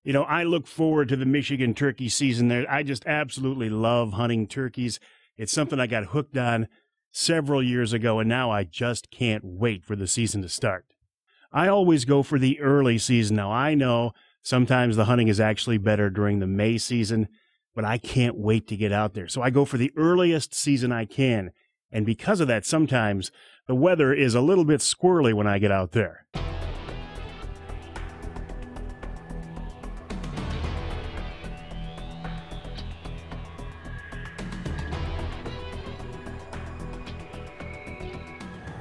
You know, I look forward to the Michigan turkey season there. I just absolutely love hunting turkeys. It's something I got hooked on several years ago, and now I just can't wait for the season to start. I always go for the early season. Now, I know sometimes the hunting is actually better during the May season, but I can't wait to get out there. So I go for the earliest season I can. And because of that, sometimes the weather is a little bit squirrely when I get out there.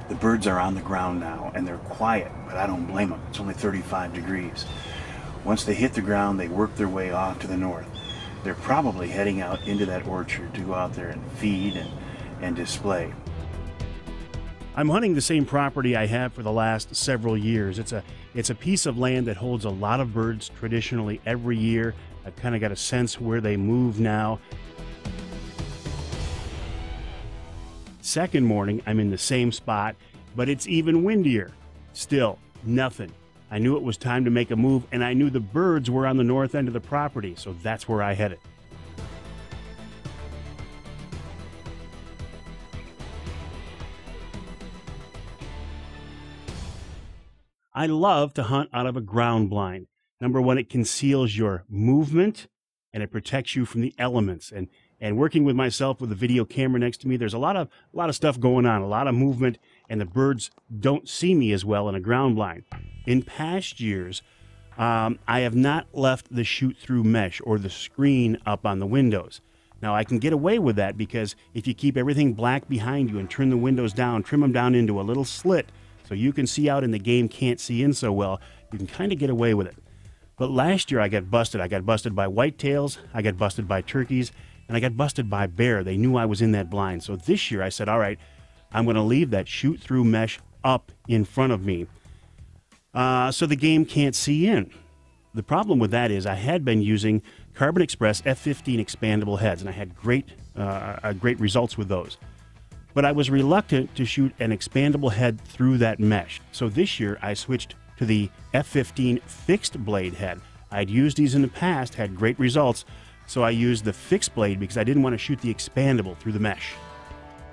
The birds are on the ground now, and they're quiet, but I don't blame them. It's only 35 degrees. Once they hit the ground, they work their way off to the north. They're probably heading out into that orchard to go out there and feed and display. I'm hunting the same property I have for the last several years. It's a piece of land that holds a lot of birds traditionally every year. I've kind of got a sense where they move now. Second morning, I'm in the same spot, but it's even windier. Still, nothing. I knew it was time to make a move, and I knew the birds were on the north end of the property, so that's where I headed. I love to hunt out of a ground blind. Number one, it conceals your movement, and it protects you from the elements. And working with myself with a video camera next to me, there's a lot of stuff going on, a lot of movement, and the birds don't see me as well in a ground blind. In past years, I have not left the shoot-through mesh or the screen up on the windows. Now, I can get away with that because if you keep everything black behind you and turn the windows down, trim them down into a little slit so you can see out and the game can't see in so well, you can kind of get away with it. But last year I got busted. I got busted by whitetails, I got busted by turkeys, and I got busted by bear. They knew I was in that blind. So this year I said, all right, I'm going to leave that shoot-through mesh up in front of me so the game can't see in. The problem with that is I had been using Carbon Express F15 expandable heads, and I had great results with those. But I was reluctant to shoot an expandable head through that mesh. So this year I switched to the F15 fixed blade head. I'd used these in the past, had great results, so I used the fixed blade because I didn't want to shoot the expandable through the mesh.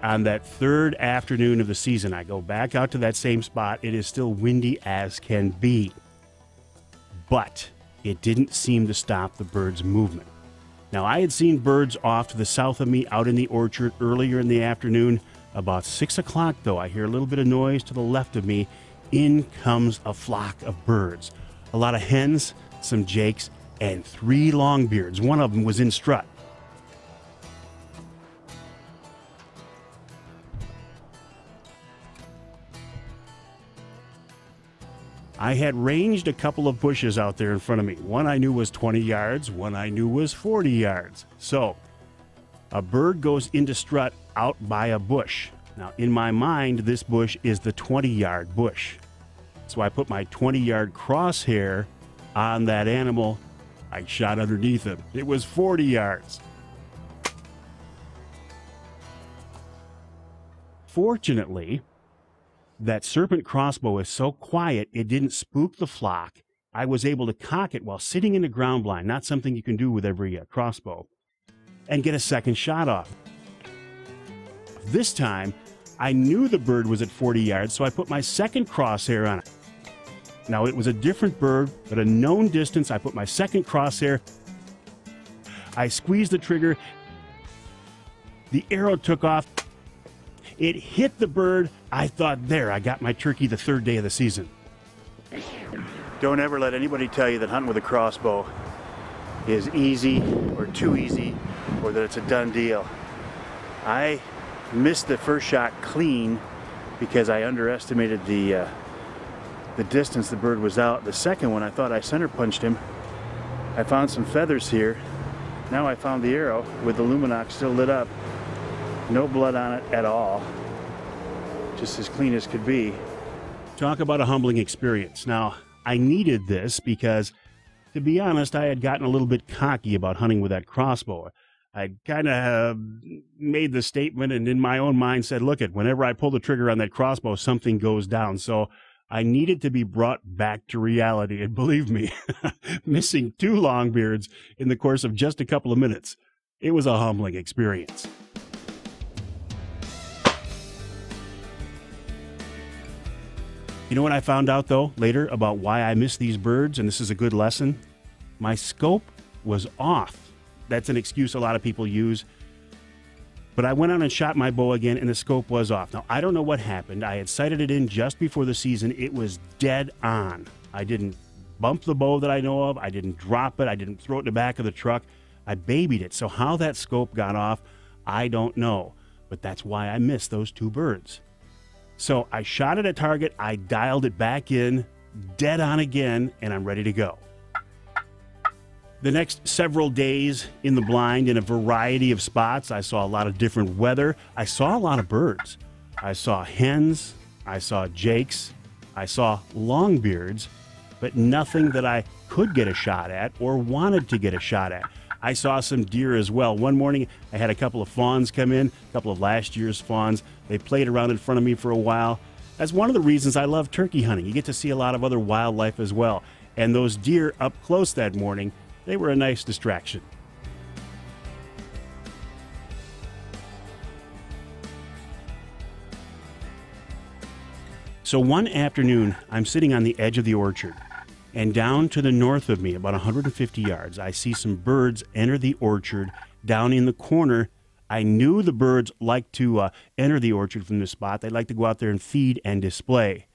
On that third afternoon of the season, I go back out to that same spot. It is still windy as can be. But it didn't seem to stop the birds' movement. Now, I had seen birds off to the south of me out in the orchard earlier in the afternoon. About 6 o'clock, though, I hear a little bit of noise to the left of me. In comes a flock of birds. A lot of hens, some jakes, and 3 longbeards. One of them was in strut. I had ranged a couple of bushes out there in front of me. One I knew was 20 yards, one I knew was 40 yards. So, a bird goes into strut out by a bush. Now, in my mind, this bush is the 20-yard bush. So I put my 20-yard crosshair on that animal. I shot underneath him. It was 40 yards. Fortunately, that serpent crossbow is so quiet, it didn't spook the flock. I was able to cock it while sitting in the ground blind, not something you can do with every crossbow, and get a second shot off. This time, I knew the bird was at 40 yards, so I put my second crosshair on it. Now, it was a different bird, but a known distance. I put my second crosshair. I squeezed the trigger. The arrow took off. It hit the bird. I thought, there, I got my turkey the third day of the season. Don't ever let anybody tell you that hunting with a crossbow is easy or too easy or that it's a done deal. I missed the first shot clean because I underestimated the distance the bird was out. The second one, I thought I center punched him. I found some feathers here. Now I found the arrow with the luminox still lit up. No blood on it at all. Just as clean as could be. Talk about a humbling experience. Now, I needed this because, to be honest, I had gotten a little bit cocky about hunting with that crossbow. I kind of made the statement and in my own mind said, look, whenever I pull the trigger on that crossbow, something goes down. So I needed to be brought back to reality, and believe me, missing 2 longbeards in the course of just a couple of minutes, it was a humbling experience. You know what I found out, though, later about why I missed these birds, and this is a good lesson? My scope was off. That's an excuse a lot of people use. But I went out and shot my bow again, and the scope was off. Now, I don't know what happened. I had sighted it in just before the season. It was dead on. I didn't bump the bow that I know of. I didn't drop it. I didn't throw it in the back of the truck. I babied it. So how that scope got off, I don't know. But that's why I missed those 2 birds. So I shot it at target. I dialed it back in, dead on again, and I'm ready to go. The next several days in the blind in a variety of spots, I saw a lot of different weather. I saw a lot of birds. I saw hens, I saw jakes, I saw longbeards, but nothing that I could get a shot at or wanted to get a shot at. I saw some deer as well. One morning, I had a couple of fawns come in, a couple of last year's fawns. They played around in front of me for a while. That's one of the reasons I love turkey hunting. You get to see a lot of other wildlife as well. And those deer up close that morning, they were a nice distraction. So one afternoon, I'm sitting on the edge of the orchard, and down to the north of me, about 150 yards, I see some birds enter the orchard down in the corner. I knew the birds like to enter the orchard from this spot. They like to go out there and feed and display.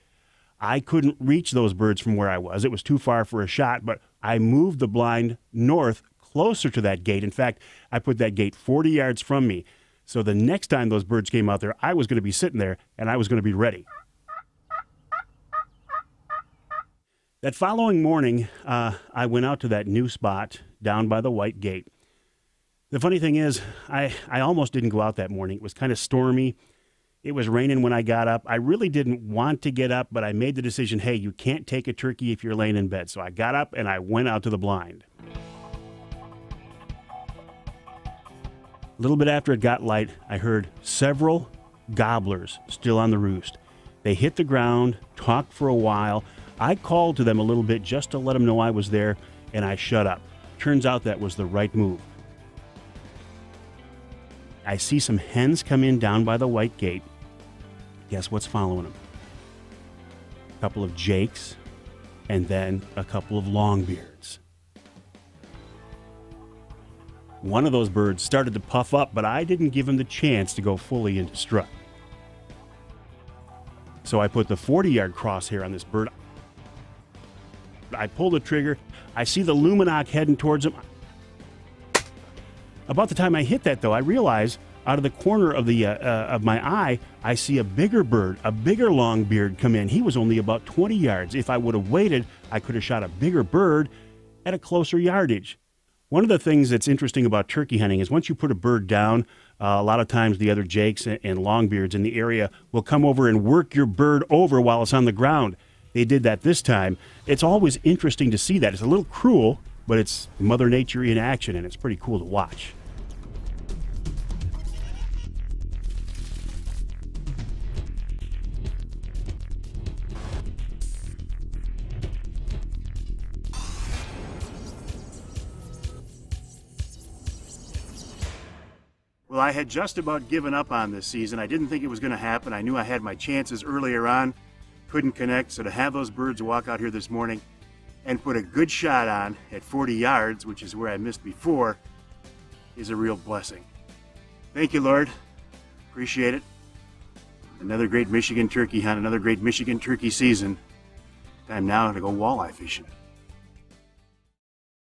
I couldn't reach those birds from where I was. It was too far for a shot, but I moved the blind north closer to that gate. In fact, I put that gate 40 yards from me. So the next time those birds came out there, I was going to be sitting there and I was going to be ready. That following morning, I went out to that new spot down by the white gate. The funny thing is, I almost didn't go out that morning. It was kind of stormy. It was raining when I got up. I really didn't want to get up, but I made the decision, hey, you can't take a turkey if you're laying in bed. So I got up and I went out to the blind. A little bit after it got light, I heard several gobblers still on the roost. They hit the ground, talked for a while. I called to them a little bit just to let them know I was there, and I shut up. Turns out that was the right move. I see some hens come in down by the white gate. Guess what's following them? A couple of jakes, and then a couple of longbeards. One of those birds started to puff up, but I didn't give him the chance to go fully into strut. So I put the 40-yard crosshair on this bird. I pull the trigger. I see the luminoc heading towards him. About the time I hit that, though, I realize out of the corner of my eye, I see a bigger bird, a bigger longbeard come in. He was only about 20 yards. If I would have waited, I could have shot a bigger bird at a closer yardage. One of the things that's interesting about turkey hunting is once you put a bird down, a lot of times the other jakes and longbeards in the area will come over and work your bird over while it's on the ground. They did that this time. It's always interesting to see that. It's a little cruel, but it's Mother Nature in action, and it's pretty cool to watch. Well, I had just about given up on this season. I didn't think it was going to happen. I knew I had my chances earlier on. Couldn't connect, so to have those birds walk out here this morning and put a good shot on at 40 yards, which is where I missed before, is a real blessing. Thank you, Lord. Appreciate it. Another great Michigan turkey hunt, another great Michigan turkey season. Time now to go walleye fishing.